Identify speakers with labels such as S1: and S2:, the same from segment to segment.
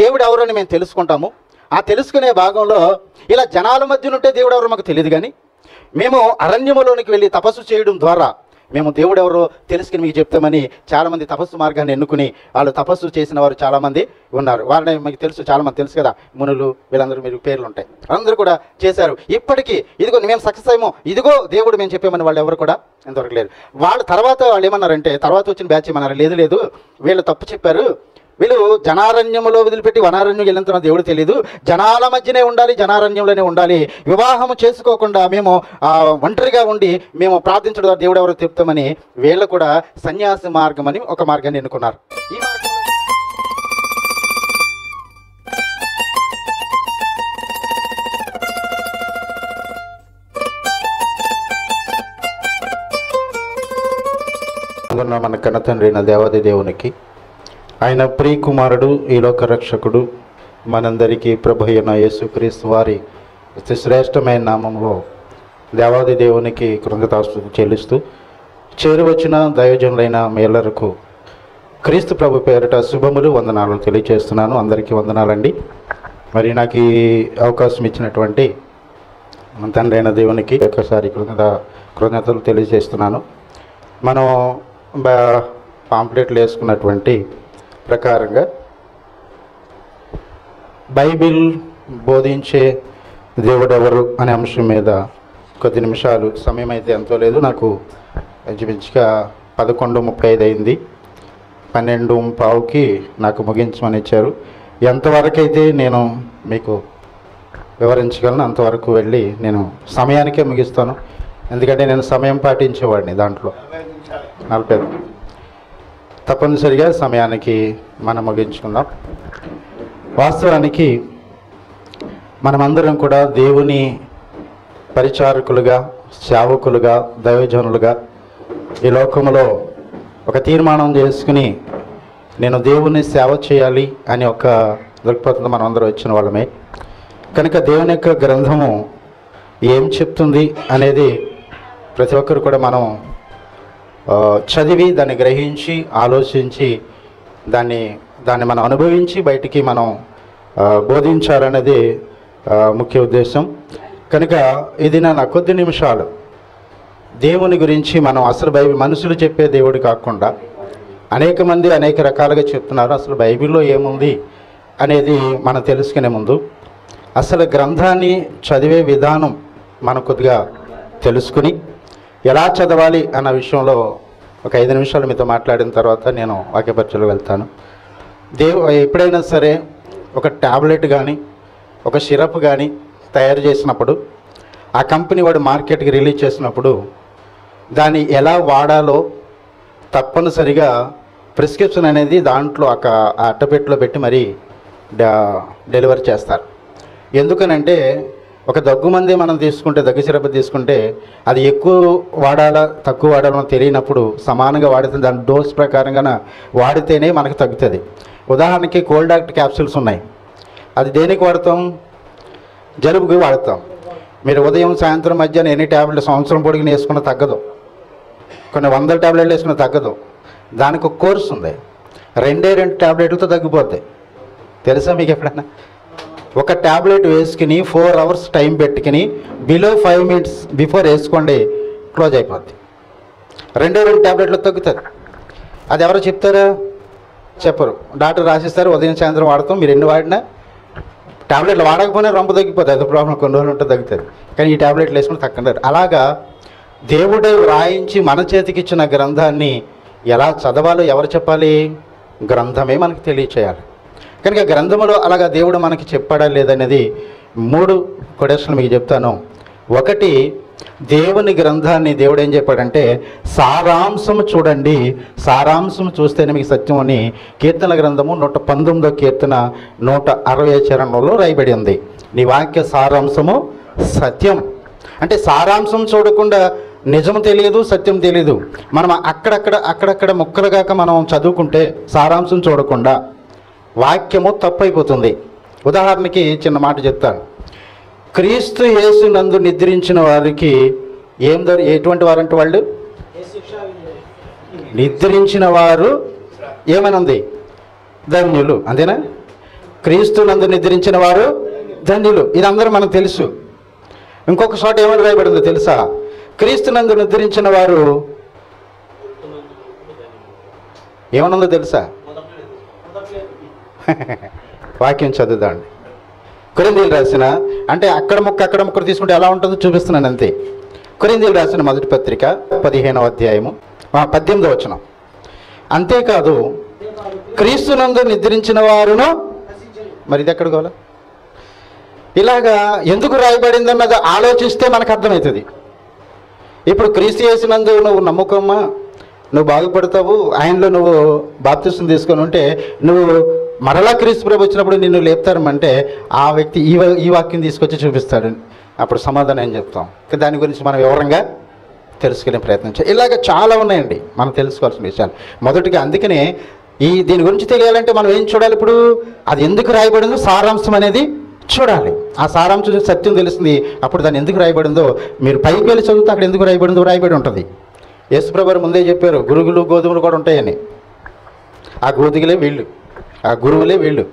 S1: దేవుడు ఎవరని మేము తెలుసుకుంటాము. ఆ తెలుసుకునే భాగంలో ఇలా జనాల మధ్యన ఉంటే దేవుడు ఎవరో మాకు తెలియదు, కానీ మేము అరణ్యములోనికి వెళ్ళి తపస్సు చేయడం ద్వారా మేము దేవుడు ఎవరో తెలుసుకుని మీకు చెప్తామని చాలామంది తపస్సు మార్గాన్ని ఎన్నుకుని వాళ్ళు తపస్సు చేసిన వారు చాలామంది ఉన్నారు. వారిని మీకు తెలుసు, చాలామంది తెలుసు కదా, మునులు, వీళ్ళందరూ మీరు పేర్లు ఉంటాయి, అందరూ కూడా చేశారు. ఇప్పటికీ ఇదిగో మేము సక్సెస్ అయ్యాము, ఇదిగో దేవుడు మేము చెప్పామని వాళ్ళు ఎవరు కూడా ఎంతవరకు లేదు. వాళ్ళ తర్వాత వాళ్ళు ఏమన్నారంటే, తర్వాత వచ్చిన బ్యాచ్ ఏమన్నారు, లేదు లేదు వీళ్ళు తప్పు చెప్పారు, వీళ్ళు జనారణ్యంలో వదిలిపెట్టి వనారణ్యం వెళ్ళినంత దేవుడు తెలియదు, జనాల మధ్యనే ఉండాలి, జనారణ్యంలోనే ఉండాలి, వివాహం చేసుకోకుండా మేము ఒంటరిగా ఉండి మేము ప్రార్థించడం ద్వారా దేవుడు ఎవరో చెప్తామని వీళ్ళు కూడా సన్యాసి మార్గం అని ఒక మార్గాన్ని ఎన్నుకున్నారు. ఈ మార్గం మన కన్న తండ్రి అయిన దేవాది దేవునికి, ఆయన ప్రియకుమారుడు, ఈ లోక రక్షకుడు, మనందరికీ ప్రభు అయిన యేసుక్రీస్తు వారి అతి శ్రేష్టమైన నామంలో దేవాది దేవునికి కృతజ్ఞతాస్తుతులు చెల్లిస్తూ చేరువచ్చిన దైవజనులైన మేలరకు క్రీస్తు ప్రభు పేరిట శుభములు, వందనాలు తెలియజేస్తున్నాను. అందరికీ వందనాలండి. మరి నాకు ఈ అవకాశం ఇచ్చినటువంటి మన తండ్రి అయిన దేవునికి ఒకసారి కృతజ్ఞతలు తెలియజేస్తున్నాను. మనం పాంప్లెట్లు వేసుకున్నటువంటి ప్రకారంగా బైబిల్ బోధించే దేవుడెవరు అనే అంశం మీద కొద్ది నిమిషాలు, సమయం అయితే ఎంతో లేదు, నాకు ఇంచుమించుగా 11:35 అయింది. 12:15కి నాకు ముగించమని ఇచ్చారు. ఎంతవరకు అయితే నేను మీకు వివరించగలను అంతవరకు వెళ్ళి నేను సమయానికే ముగిస్తాను. ఎందుకంటే నేను సమయం పాటించేవాడిని, దాంట్లో 40 తప్పనిసరిగా సమయానికి మనం ముగించుకుందాం. వాస్తవానికి మనమందరం కూడా దేవుని పరిచారకులుగా, సేవకులుగా, దైవజనులుగా ఈ లోకంలో ఒక తీర్మానం చేసుకుని నేను దేవుని సేవ చేయాలి అని ఒక దృక్పథంతో మనం అందరూ వచ్చిన వాళ్ళమే. కనుక దేవుని యొక్క గ్రంథము ఏం చెప్తుంది అనేది ప్రతి ఒక్కరు కూడా మనం చదివి దాన్ని గ్రహించి ఆలోచించి దాన్ని మనం అనుభవించి బయటికి మనం బోధించాలనేది ముఖ్య ఉద్దేశం. కనుక ఇది నా కొద్ది నిమిషాలు దేవుని గురించి మనం అసలు బైబిల్ మనుషులు చెప్పే దేవుడు కాకుండా అనేక మంది అనేక రకాలుగా చెప్తున్నారు. అసలు బైబిల్లో ఏముంది అనేది మనం తెలుసుకునే ముందు అసలు గ్రంథాన్ని చదివే విధానం మనం కొద్దిగా తెలుసుకుని ఎలా చదవాలి అన్న విషయంలో ఒక 5 నిమిషాలు మీతో మాట్లాడిన తర్వాత నేను వాక్యపరీక్షలో వెళ్తాను. ఎప్పుడైనా సరే ఒక ట్యాబ్లెట్ కానీ ఒక సిరప్ కానీ తయారు చేసినప్పుడు ఆ కంపెనీ వాడు మార్కెట్కి రిలీజ్ చేసినప్పుడు దాన్ని ఎలా వాడాలో తప్పనిసరిగా ప్రిస్క్రిప్షన్ అనేది దాంట్లో అట్టపెట్టెలో పెట్టి మరీ డెలివరీ చేస్తారు. ఎందుకనంటే ఒక దగ్గు మంది మనం తీసుకుంటే, దగ్గు సిరప్ తీసుకుంటే అది ఎక్కువ వాడాలా తక్కువ వాడాలో తెలియనప్పుడు సమానంగా వాడితే దాని డోస్ ప్రకారంగా వాడితేనే మనకు తగ్గుతుంది. ఉదాహరణకి కోల్డ్ యాక్ట్ క్యాప్సూల్స్ ఉన్నాయి, అది దేనికి వాడతాం? జలుబుకి వాడతాం. మీరు ఉదయం సాయంత్రం మధ్యాహ్నం ఎన్ని ట్యాబ్లెట్లు సంవత్సరం పొడిగిన వేసుకున్న తగ్గదు, కొన్ని 100 ట్యాబ్లెట్లు వేసుకున్న తగ్గదు. దానికి ఒక కోర్సు ఉంది, 2 ట్యాబ్లెట్లతో తగ్గిపోతాయి. తెలుసా మీకు ఎప్పుడైనా? ఒక ట్యాబ్లెట్ వేసుకుని 4 అవర్స్ టైం పెట్టుకుని బిలో 5 మినిట్స్ బిఫోర్ వేసుకోండి, క్లోజ్ అయిపోద్ది. 2 ట్యాబ్లెట్లు తగ్గుతుంది. అది ఎవరో చెప్తారా? చెప్పరు. డాక్టర్ రాసిస్తారు, ఉదయం సాయంత్రం వాడతాం. మీరు ఎన్ని వాడినా ట్యాబ్లెట్లు వాడకపోయినా రొంప తగ్గిపోతుంది. అది ప్రాబ్లం, కొన్ని రోజులు ఉంటే తగ్గుతుంది. కానీ ఈ ట్యాబ్లెట్లు వేసుకుని తగ్గండి. అలాగా దేవుడే వ్రాయించి మన చేతికి ఇచ్చిన గ్రంథాన్ని ఎలా చదవాలో ఎవరు చెప్పాలి? గ్రంథమే మనకు తెలియచేయాలి. కనుక గ్రంథములో అలాగా దేవుడు మనకి చెప్పాడా లేదనేది 3 కొటేషన్లు మీకు చెప్తాను. ఒకటి, దేవుని గ్రంథాన్ని దేవుడు ఏం చెప్పాడంటే సారాంశం చూడండి, సారాంశం చూస్తేనే మీకు సత్యం అని కీర్తన గ్రంథము 119వ కీర్తన 160 చరణంలో రాయబడి ఉంది. నీ వాక్య సారాంశము సత్యం. అంటే సారాంశం చూడకుండా నిజం తెలియదు, సత్యం తెలియదు. మనం అక్కడక్కడ ముక్కలుగాక మనం చదువుకుంటే సారాంశం చూడకుండా వాక్యము తప్పైపోతుంది. ఉదాహరణకి చిన్న మాట చెప్తాను. క్రీస్తు యేసు నందు నిద్రించిన వారికి ఎటువంటి వారంటే వాళ్ళు నిద్రించిన వారు ఏమని ఉంది? ధన్యులు. అంతేనా? క్రీస్తునందు నిద్రించిన వారు ధన్యులు. ఇది అందరూ మనకు తెలుసు. ఇంకొక చోట ఏమని రాయబడిందో తెలుసా? క్రీస్తునందు నిద్రించిన వారు ఏమనుందో తెలుసా? వాక్యం చదువుదాండి. కొరింథీయులు రాసిన, అంటే అక్కడ ముక్క తీసుకుంటే ఎలా ఉంటుందో చూపిస్తున్నాను అంతే. కొరింథీయులు రాసిన మొదటి పత్రిక 15వ అధ్యాయము 18వ వచనం. అంతేకాదు క్రీస్తునందు నిద్రించిన వారును, మరి ఇది ఎక్కడ గోల? ఇలాగా ఎందుకు రాయబడిందన్నది ఆలోచిస్తే మనకు అర్థమవుతుంది. ఇప్పుడు క్రీస్తు యేసునందు నువ్వు నమ్మకమ్మా, నువ్వు బాగుపడతావు, ఆయనలో నువ్వు బాప్తిసం తీసుకొని ఉంటే నువ్వు మరలా క్రీస్తు ప్రభు వచ్చినప్పుడు నిన్ను లేపుతారమంటే ఆ వ్యక్తి ఈ వాక్యం తీసుకొచ్చి చూపిస్తాడు. అప్పుడు సమాధానం ఏం చెప్తాం? దాని గురించి మనం వివరంగా తెలుసుకునే ప్రయత్నం చేయాలి. ఇలాగ చాలా ఉన్నాయండి మనం తెలుసుకోవాల్సిన విషయాలు. మొదటిగా అందుకనే దీని గురించి తెలియాలంటే మనం ఏం చూడాలి? ఇప్పుడు అది ఎందుకు రాయబడిందో సారాంశం అనేది చూడాలి. ఆ సారాంశం సత్యం తెలుస్తుంది. అప్పుడు దాన్ని ఎందుకు రాయబడిందో మీరు పైకి వెళ్ళి చదివితే అక్కడ ఎందుకు రాయబడిందో రాయబడి ఉంటుంది. యేసుప్రభువు ముందే చెప్పారు, గురుగులు గోధుమలు కూడా ఉంటాయని. ఆ గోధుమలే వీళ్ళు, ఆ గురువులే వీళ్ళు.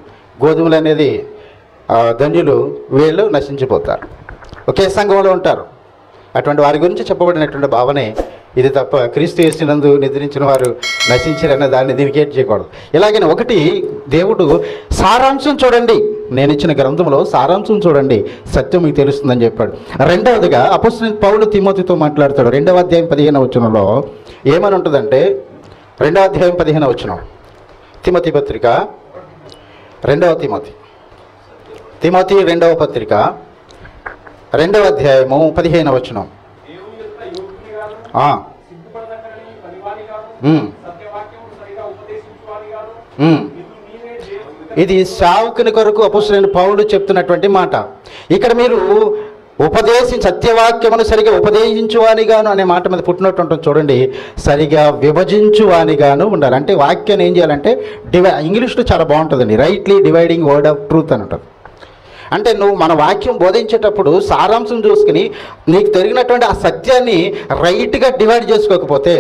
S1: గోధుమలు అనేది ధన్యులు, వీళ్ళు నశించిపోతారు, ఒకే సంఘంలో ఉంటారు. అటువంటి వారి గురించి చెప్పబడినటువంటి భావనే ఇది తప్ప క్రీస్తు యేసునందు నిద్రించిన వారు నశించారన్న దాన్ని దీనికేట్ చేయకూడదు. ఇలాగనే ఒకటి, దేవుడు సారాంశం చూడండి, నేను ఇచ్చిన గ్రంథంలో సారాంశం చూడండి, సత్యం మీకు తెలుస్తుందని చెప్పాడు. రెండవదిగా అపోస్తలుడైన పౌలు తిమోతితో మాట్లాడతాడు. 2వ అధ్యాయం 15వ వచనంలో ఏమని ఉంటుందంటే, 2వ అధ్యాయం 15వ వచనం, తిమోతి పత్రిక 2వ తిమోతి 2వ పత్రిక 2వ అధ్యాయము 15వ వచనం. ఇది సేవకుని కొరకు అపోస్తలుడైన పౌలు చెప్తున్నటువంటి మాట. ఇక్కడ మీరు సత్యవాక్యమును సరిగా ఉపదేశించువానిగాను అనే మాట మీద పుట్టినట్టు ఉంటుంది చూడండి. సరిగా విభజించువానిగాను ఉండాలి. అంటే వాక్యాన్ని ఏం చేయాలంటే ఇంగ్లీష్లో చాలా బాగుంటుందండి, rightly dividing word of truth అని ఉంటుంది. అంటే నువ్వు మన వాక్యం బోధించేటప్పుడు సారాంశం చూసుకుని నీకు జరిగినటువంటి ఆ సత్యాన్ని రైట్గా డివైడ్ చేసుకోకపోతే,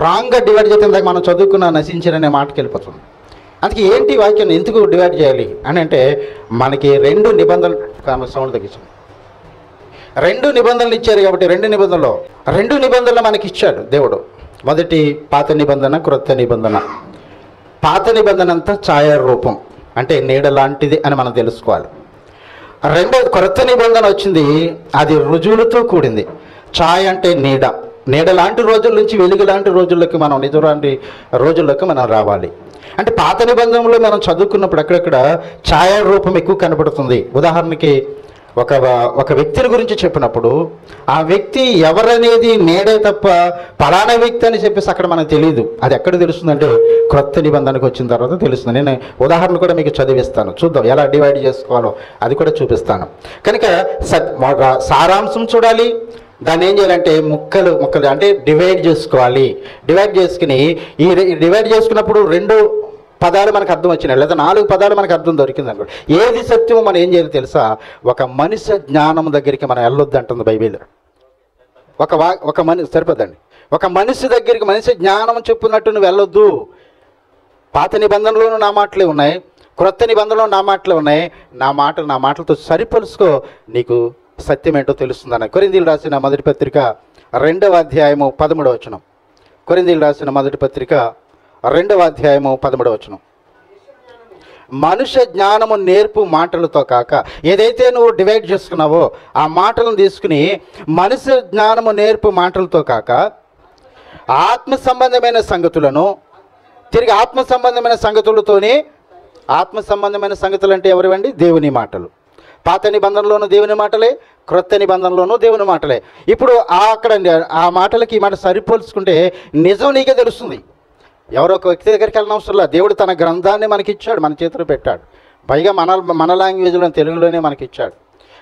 S1: రాంగ్గా డివైడ్ చేస్తే ఇందాక మనం చదువుకున్న నశించరనే మాటకి వెళ్ళిపోతుంది. అందుకే ఏంటి వాక్యాన్ని ఎందుకు డివైడ్ చేయాలి అని అంటే, మనకి 2 నిబంధనలు సౌండ్ తగ్గించాం 2 నిబంధనలు ఇచ్చారు కాబట్టి 2 నిబంధనలు మనకి ఇచ్చాడు దేవుడు. మొదటి పాత నిబంధన, క్రొత్త నిబంధన. పాత నిబంధన అంతా ఛాయారూపం, అంటే నీడ లాంటిది అని మనం తెలుసుకోవాలి. రెండోది క్రొత్త నిబంధన వచ్చింది, అది రుజువులతో కూడింది. ఛాయ అంటే నీడ లాంటి రోజుల నుంచి వెలుగు లాంటి రోజుల్లోకి మనం నిజలాంటి రోజుల్లోకి మనం రావాలి. అంటే పాత నిబంధనలో మనం చదువుకున్నప్పుడు అక్కడక్కడ ఛాయా రూపం ఎక్కువ కనబడుతుంది. ఉదాహరణకి ఒక వ్యక్తిని గురించి చెప్పినప్పుడు ఆ వ్యక్తి ఎవరనేది నేడే తప్ప పలానా వ్యక్తి అని చెప్పేసి అక్కడ మనకు తెలియదు. అది ఎక్కడ తెలుస్తుందంటే క్రొత్త నిబంధనకు వచ్చిన తర్వాత తెలుస్తుంది. నేను ఉదాహరణ కూడా మీకు చదివిస్తాను, చూద్దాం ఎలా డివైడ్ చేసుకోవాలో అది కూడా చూపిస్తాను. కనుక సారాంశం చూడాలి, దాన్ని ఏం చేయాలంటే ముక్కలు అంటే డివైడ్ చేసుకోవాలి. డివైడ్ చేసుకుని డివైడ్ చేసుకున్నప్పుడు 2 పదాలు మనకు అర్థం వచ్చినాయి, లేదా 4 పదాలు మనకు అర్థం దొరికింది అనుకో. ఏది సత్యమో మనం ఏం చేయాలి తెలుసా? ఒక మనిషి జ్ఞానం దగ్గరికి మనం వెళ్ళొద్దు అంటుంది బైబిల్. ఒక మనిషి సరిపోద్దండి. ఒక మనిషి దగ్గరికి మనిషి జ్ఞానం చెప్పున్నట్టు నువ్వు వెళ్ళొద్దు. పాత నిబంధనలోనూ నా మాటలే ఉన్నాయి, క్రొత్త నిబంధనలో నా మాటలే ఉన్నాయి. నా మాటలతో సరిపలుసుకో, నీకు సత్యం ఏంటో తెలుస్తుందన్న. కొరింథీయులు రాసిన మొదటి పత్రిక 2వ అధ్యాయము 13వ వచనం. కొరింథీయులు రాసిన మొదటి పత్రిక 2వ అధ్యాయము 13వ వచనం. మనుష్య జ్ఞానము నేర్పు మాటలతో కాక, ఏదైతే నువ్వు డివైడ్ చేసుకున్నావో ఆ మాటలను తీసుకుని మనుష్య జ్ఞానము నేర్పు మాటలతో కాక ఆత్మ సంబంధమైన సంగతులను తిరిగి ఆత్మ సంబంధమైన సంగతులతోనే. ఆత్మ సంబంధమైన సంగతులు అంటే ఎవరివండి? దేవుని మాటలు. పాత నిబంధనలోనూ దేవుని మాటలే, క్రొత్త నిబంధనలోనూ దేవుని మాటలే. ఇప్పుడు అక్కడ ఆ మాటలకి ఈ మాట సరిపోల్చుకుంటే నిజం నీకే తెలుస్తుంది. ఎవరో ఒక వ్యక్తి దగ్గరికి వెళ్ళిన అవసరం లేదు. దేవుడు తన గ్రంథాన్ని మనకి ఇచ్చాడు, మన చేతిలో పెట్టాడు. పైగా మన లాంగ్వేజ్లో తెలుగులోనే మనకి ఇచ్చాడు.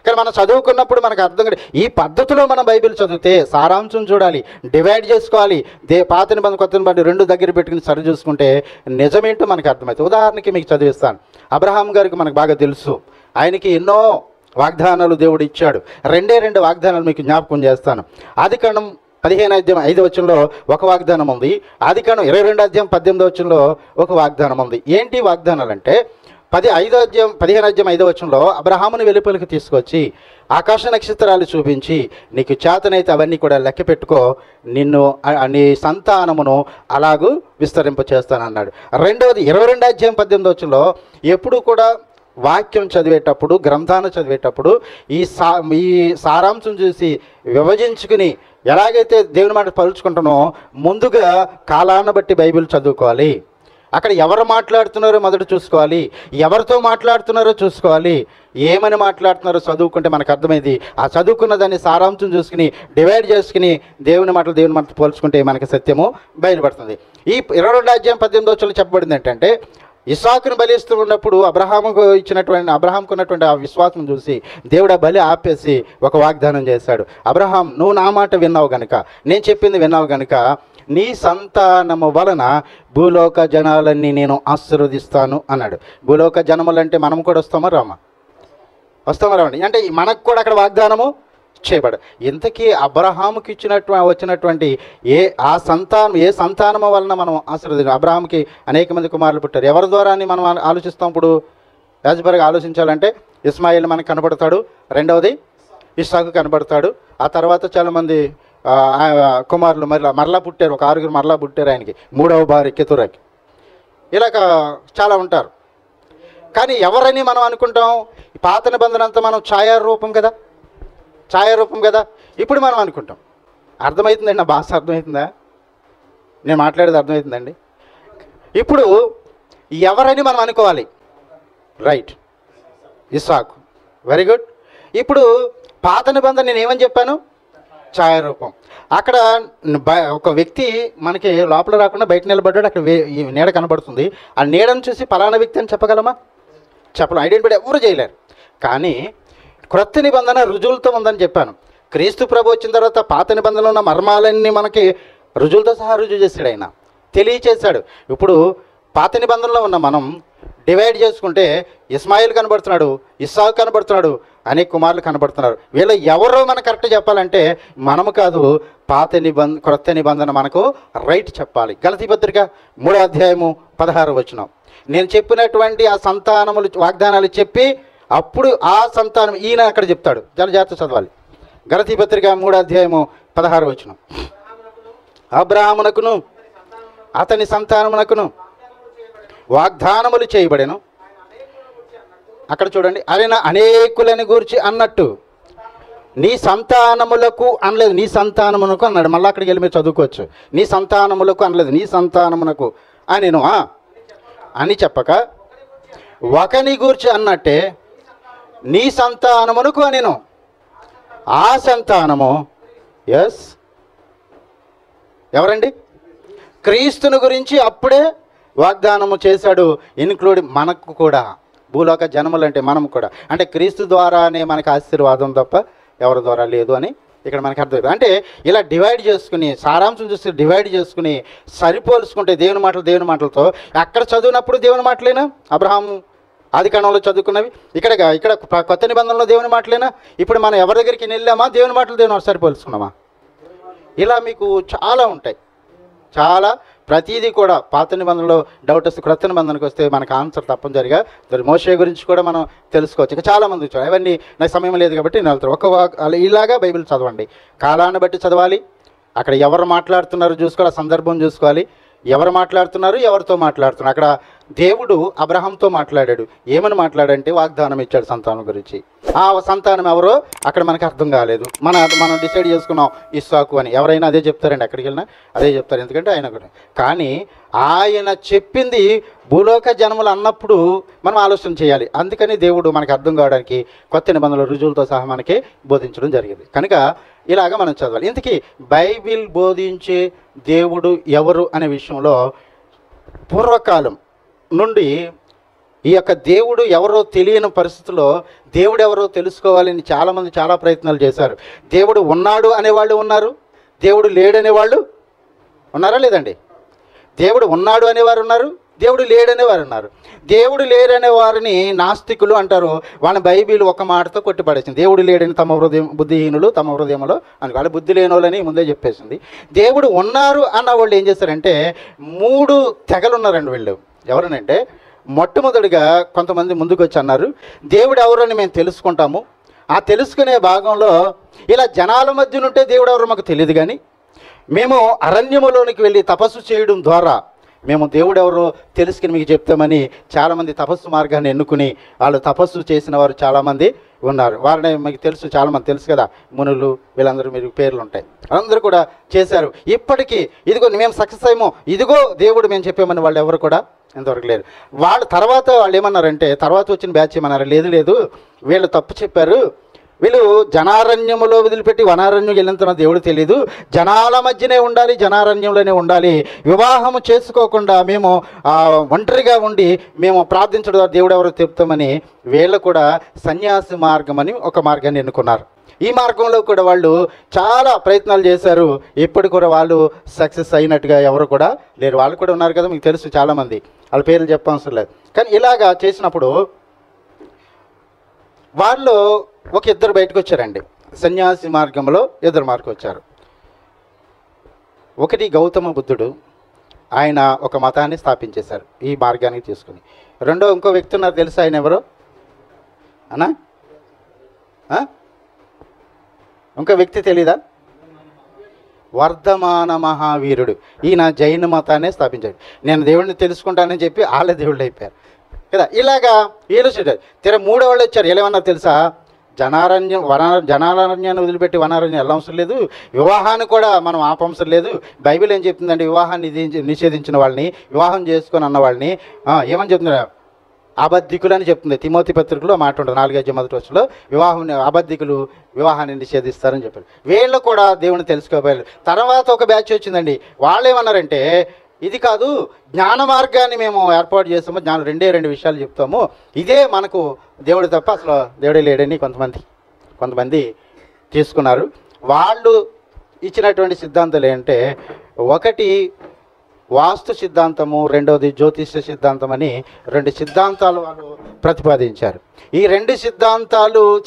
S1: కానీ మనం చదువుకున్నప్పుడు మనకు అర్థం కాదు. ఈ పద్ధతిలో మనం బైబిల్ చదివితే సారాంశం చూడాలి, డివైడ్ చేసుకోవాలి. పాత నిబంధన కొత్త నిబంధన 2 దగ్గర పెట్టుకుని సరి చూసుకుంటే నిజమేంటో మనకు అర్థమవుతుంది. ఉదాహరణకి మీకు చదివిస్తాను. అబ్రహాం గారికి మనకు బాగా తెలుసు, ఆయనకి ఎన్నో వాగ్దానాలు దేవుడు ఇచ్చాడు. 2 వాగ్దానాలు మీకు జ్ఞాపకం చేస్తాను. ఆదికాండం 15వ అధ్యాయం 5వ వచనంలో ఒక వాగ్దానం ఉంది. ఆదికాండం 22వ అధ్యాయం 18వ వచనంలో ఒక వాగ్దానం ఉంది. ఏంటి వాగ్దానాలు అంటే, 15 అబ్రహాముని వెలుపలికి తీసుకొచ్చి ఆకాశ నక్షత్రాలు చూపించి నీకు చేతనైతే అవన్నీ కూడా లెక్క పెట్టుకో, నిన్ను నీ సంతానమును అలాగూ విస్తరింప చేస్తానన్నాడు. రెండవది 22 ఎప్పుడు కూడా వాక్యం చదివేటప్పుడు, గ్రంథాన్ని చదివేటప్పుడు ఈ సారాంశం చూసి విభజించుకుని ఎలాగైతే దేవుని మాట పలుచుకుంటానో ముందుగా కాలాన్ని బట్టి బైబిల్ చదువుకోవాలి. అక్కడ ఎవరు మాట్లాడుతున్నారో మొదట చూసుకోవాలి, ఎవరితో మాట్లాడుతున్నారో చూసుకోవాలి, ఏమని మాట్లాడుతున్నారో చదువుకుంటే మనకు అర్థమైంది. ఆ చదువుకున్న దాన్ని సారాంశం చూసుకుని డివైడ్ చేసుకుని దేవుని మాటలు పోల్చుకుంటే మనకి సత్యము బయలుపడుతుంది. ఈ 22 చెప్పబడింది ఏంటంటే, ఇస్సాకును బలిస్తూ ఉన్నప్పుడు అబ్రహాముకు ఉన్నటువంటి ఆ విశ్వాసం చూసి దేవుడు ఆ బలి ఆపేసి ఒక వాగ్దానం చేశాడు. అబ్రహాం, నువ్వు నా మాట విన్నావు గనుక, నేను చెప్పింది విన్నావు గనుక నీ సంతానము వలన భూలోక జనాలన్నీ నేను ఆశీర్వదిస్తాను అన్నాడు. భూలోక జనములంటే మనం కూడా వస్తామా రామా? అంటే మనకు కూడా అక్కడ వాగ్దానము చేయబడు. ఇంతకీ అబ్రహాముకి వచ్చినటువంటి ఏ సంతానము వలన మనం ఆశీర్వదించాం? అబ్రహాముకి అనేక మంది కుమారులు పుట్టారు. ఎవరి ద్వారా అని మనం ఆలోచిస్తాం? ఇప్పుడు యాజపరిగా ఆలోచించాలంటే ఇస్మాయిల్ మనకు కనబడతాడు, రెండవది ఇస్సాకు కనబడతాడు, ఆ తర్వాత చాలామంది కుమారులు మరలా పుట్టారు, ఒక 6 మరలా పుట్టారు ఆయనకి, 3వ భార్య కెతురాకి. ఇలాగ చాలా ఉంటారు. కానీ ఎవరని మనం అనుకుంటాం? పాత నిబంధన అంతా మనం ఛాయారూపం కదా. ఇప్పుడు మనం అనుకుంటాం. అర్థమవుతుందండి? నా భాష అర్థమవుతుందా? నేను మాట్లాడేది అర్థమవుతుందండి? ఇప్పుడు ఎవరని మనం అనుకోవాలి? రైట్, ఇస్సాకు. Very good. ఇప్పుడు పాత నిబంధన నేను ఏమని చెప్పాను? ఛాయారూపం. అక్కడ ఒక వ్యక్తి మనకి లోపల రాకుండా బయట నిలబడ్డాడు, అక్కడ నీడ కనబడుతుంది. ఆ నీడను చూసి పలానా వ్యక్తి అని చెప్పగలమా? చెప్పలేం. ఐడెంటిఫై ఎవరు చేయలేరు. కానీ క్రొత్త నిబంధన రుజువులతో ఉందని చెప్పాను. క్రీస్తు ప్రభు వచ్చిన తర్వాత పాత నిబంధనలో ఉన్న మర్మాలన్నీ మనకి రుజువులతో సహా రుజువు చేశాడు, ఆయన తెలియచేశాడు. ఇప్పుడు పాత నిబంధనలో ఉన్న మనం డివైడ్ చేసుకుంటే ఇస్మాయిల్ కనబడుతున్నాడు, ఇస్సాకు కనబడుతున్నాడు, అనేక కుమారులు కనబడుతున్నారు. వీళ్ళు ఎవరో మనకు కరెక్ట్ చెప్పాలంటే మనము కాదు, క్రొత్త నిబంధన మనకు రైట్ చెప్పాలి. గలతీ పత్రిక 3:16 నేను చెప్పినటువంటి ఆ సంతానములు వాగ్దానాలు చెప్పి అప్పుడు ఆ సంతానం ఈయన అక్కడ చెప్తాడు. జాగ్రత్త చదవాలి. గలతీ పత్రిక 3:16 అబ్రాహామునకును అతని సంతానమునకును వాగ్దానములు చేయబడెను. అక్కడ చూడండి, ఆయన అనేకులని గూర్చి అన్నట్టు నీ సంతానములకు అనలేదు, నీ సంతానమునకు అన్నాడు. మళ్ళీ అక్కడికి వెళ్ళి మీరు చదువుకోవచ్చు. నీ సంతానములకు అనలేదు, నీ సంతానమునకు అనేను అని చెప్పక ఒకని గూర్చి అన్నట్టే నీ సంతానమునకు అనేను. ఆ సంతానము ఎవరండి? క్రీస్తుని గురించి అప్పుడే వాగ్దానము చేశాడు. ఇన్క్లూడింగ్ మనకు కూడా, భూలోక జనములు అంటే మనం కూడా. అంటే క్రీస్తు ద్వారానే మనకు ఆశీర్వాదం తప్ప ఎవరి ద్వారా లేదు అని ఇక్కడ మనకు అర్థం. అంటే ఇలా డివైడ్ చేసుకుని, సారాంశం చూసి డివైడ్ చేసుకుని సరిపోల్చుకుంటే దేవుని మాటలతో అక్కడ చదివినప్పుడు దేవుని మాటలేనా? అబ్రహాము ఆది కాండంలో చదువుకున్నవి ఇక్కడ కొత్త నిబంధనలో దేవుని మాటలేనా? ఇప్పుడు మనం ఎవరి దగ్గరికి వెళ్ళామా? దేవుని మాటలు సరిపోల్చుకున్నామా? ఇలా మీకు చాలా ఉంటాయి. చాలా ప్రతిదీ కూడా పాత నిబంధనలో డౌట్ వస్తే క్రొత్త నిబంధనకు వస్తే మనకు ఆన్సర్ తప్పనిసరిగా మోషే గురించి కూడా మనం తెలుసుకోవచ్చు. ఇక చాలామంది వచ్చారు, అవన్నీ నాకు సమయం లేదు కాబట్టి నేను వెళ్తాను. ఇలాగా బైబిల్ చదవండి, కాలాన్ని బట్టి చదవాలి. అక్కడ ఎవరు మాట్లాడుతున్నారో చూసుకోవాలి, ఆ సందర్భం చూసుకోవాలి. ఎవరు మాట్లాడుతున్నారు, ఎవరితో మాట్లాడుతున్నారు. అక్కడ దేవుడు అబ్రహాంతో మాట్లాడాడు. ఏమని మాట్లాడంటే వాగ్దానం ఇచ్చాడు సంతానం గురించి. ఆ సంతానం ఎవరో అక్కడ మనకు అర్థం కాలేదు. మనం డిసైడ్ చేసుకున్నాం ఇస్సాకు అని. ఎవరైనా అదే చెప్తారండి, ఎక్కడికి వెళ్ళినా అదే చెప్తారు, ఎందుకంటే ఆయన కూడా. కానీ ఆయన చెప్పింది భూలోక జనములు అన్నప్పుడు మనం ఆలోచన చేయాలి. అందుకని దేవుడు మనకు అర్థం కావడానికి కొత్త నిబంధనల రుజువులతో సహా మనకి బోధించడం జరిగింది. కనుక ఇలాగ మనం చదవాలి. ఇంతకీ బైబిల్ బోధించే దేవుడు ఎవరు అనే విషయంలో పూర్వకాలం నుండి ఈ యొక్క దేవుడు ఎవరో తెలియని పరిస్థితుల్లో దేవుడు ఎవరో తెలుసుకోవాలని చాలామంది చాలా ప్రయత్నాలు చేశారు. దేవుడు ఉన్నాడు అనేవాళ్ళు ఉన్నారు, దేవుడు లేడనేవాళ్ళు ఉన్నారా లేదండి? దేవుడు ఉన్నాడు అనేవారు ఉన్నారు, దేవుడు లేడనేవారు ఉన్నారు. దేవుడు లేరనే వారిని నాస్తికులు అంటారు. వాళ్ళ బైబిల్ ఒక మాటతో కొట్టిపడేసింది. దేవుడు లేడని బుద్ధిహీనులు తమ హృదయంలో అని, వాళ్ళు బుద్ధి లేని వాళ్ళని ముందే చెప్పేసింది. దేవుడు ఉన్నారు అన్న వాళ్ళు ఏం చేశారంటే 3 తెగలు ఉన్నారండి వీళ్ళు. ఎవరనంటే మొట్టమొదటిగా కొంతమంది ముందుకు వచ్చి అన్నారు, దేవుడు ఎవరని మేము తెలుసుకుంటాము. ఆ తెలుసుకునే భాగంలో ఇలా జనాల మధ్య ఉంటే దేవుడు ఎవరో మాకు తెలియదు, కానీ మేము అరణ్యములోనికి వెళ్ళి తపస్సు చేయడం ద్వారా మేము దేవుడు ఎవరో తెలుసుకుని మీకు చెప్తామని చాలామంది తపస్సు మార్గాన్ని ఎన్నుకుని వాళ్ళు తపస్సు చేసిన వారు చాలామంది ఉన్నారు. వారిని మీకు తెలుసు, చాలామంది తెలుసు కదా, మునులు, వీళ్ళందరూ మీరు పేర్లు ఉంటాయి, అందరూ కూడా చేశారు. ఇప్పటికీ ఇదిగో మేము సక్సెస్ అయ్యాము, ఇదిగో దేవుడు మేము చెప్పామని వాళ్ళు ఎవరు కూడా ఇంతవరకు లేరు. వాళ్ళు తర్వాత వాళ్ళు ఏమన్నారంటే, తర్వాత వచ్చిన బ్యాచ్ ఏమన్నారు, లేదు లేదు వీళ్ళు తప్పు చెప్పారు, వీళ్ళు జనారణ్యములో వదిలిపెట్టి వనారణ్యం వెళ్ళినంత దేవుడు తెలియదు, జనాల మధ్యనే ఉండాలి, జనారణ్యంలోనే ఉండాలి, వివాహము చేసుకోకుండా మేము ఒంటరిగా ఉండి మేము ప్రార్థించడం ద్వారా దేవుడు ఎవరో చెప్తామని వీళ్ళు కూడా సన్యాసి మార్గం అని ఒక మార్గాన్ని ఎన్నుకున్నారు. ఈ మార్గంలో కూడా వాళ్ళు చాలా ప్రయత్నాలు చేశారు. ఇప్పుడు కూడా వాళ్ళు సక్సెస్ అయినట్టుగా ఎవరు కూడా లేరు. వాళ్ళు కూడా ఉన్నారు కదా, మీకు తెలుసు చాలామంది, వాళ్ళ పేర్లు చెప్పవసరం లేదు. కానీ ఇలాగా చేసినప్పుడు వాళ్ళు ఒక ఇద్దరు బయటకు వచ్చారండి. సన్యాసి మార్గంలో ఇద్దరు మార్కు వచ్చారు. ఒకటి గౌతమ బుద్ధుడు, ఆయన ఒక మతాన్ని స్థాపించేశారు ఈ మార్గానికి తీసుకుని. రెండో ఇంకో వ్యక్తి ఉన్నారు, తెలుసా ఆయన ఎవరో అన్నా? ఇంకో వ్యక్తి తెలీదా? వర్ధమాన మహావీరుడు. ఈయన జైన మతాన్ని స్థాపించాడు. నేను దేవుడిని తెలుసుకుంటానని చెప్పి వాళ్ళే దేవుళ్ళు అయిపోయారు కదా. ఇలాగా వీళ్ళు తీరా మూడో వాళ్ళు వచ్చారు. ఏమన్నారు తెలుసా? జనారణ్యాన్ని వదిలిపెట్టి వనారణ్యం వెళ్ళవసరం లేదు, వివాహాన్ని కూడా మనం ఆపవసరం లేదు. బైబిల్ ఏం చెప్తుందంటే, వివాహాన్ని నిషేధించిన వాళ్ళని, వివాహం చేసుకొని అన్న వాళ్ళని ఏమని చెప్తున్నారు? అబద్ధికులు అని చెప్తుంది. తిమోతి పత్రికలో మాట ఉంటుంది 4:1 వివాహం అబద్ధికులు వివాహాన్ని నిషేధిస్తారని చెప్పారు. వీళ్ళు కూడా దేవుని తెలుసుకోపోయారు. తర్వాత ఒక బ్యాచ్ వచ్చిందండి. వాళ్ళు ఏమన్నారంటే, ఇది కాదు, జ్ఞాన మార్గాన్ని మేము ఏర్పాటు చేస్తాము, జ్ఞానం రెండు విషయాలు చెప్తాము, ఇదే మనకు దేవుడు తప్ప అసలు దేవుడే లేడని కొంతమంది తీసుకున్నారు. వాళ్ళు ఇచ్చినటువంటి సిద్ధాంతాలు ఏంటంటే, ఒకటి వాస్తు సిద్ధాంతము, రెండవది జ్యోతిష్య సిద్ధాంతం అని రెండు సిద్ధాంతాలు వాళ్ళు ప్రతిపాదించారు. ఈ రెండు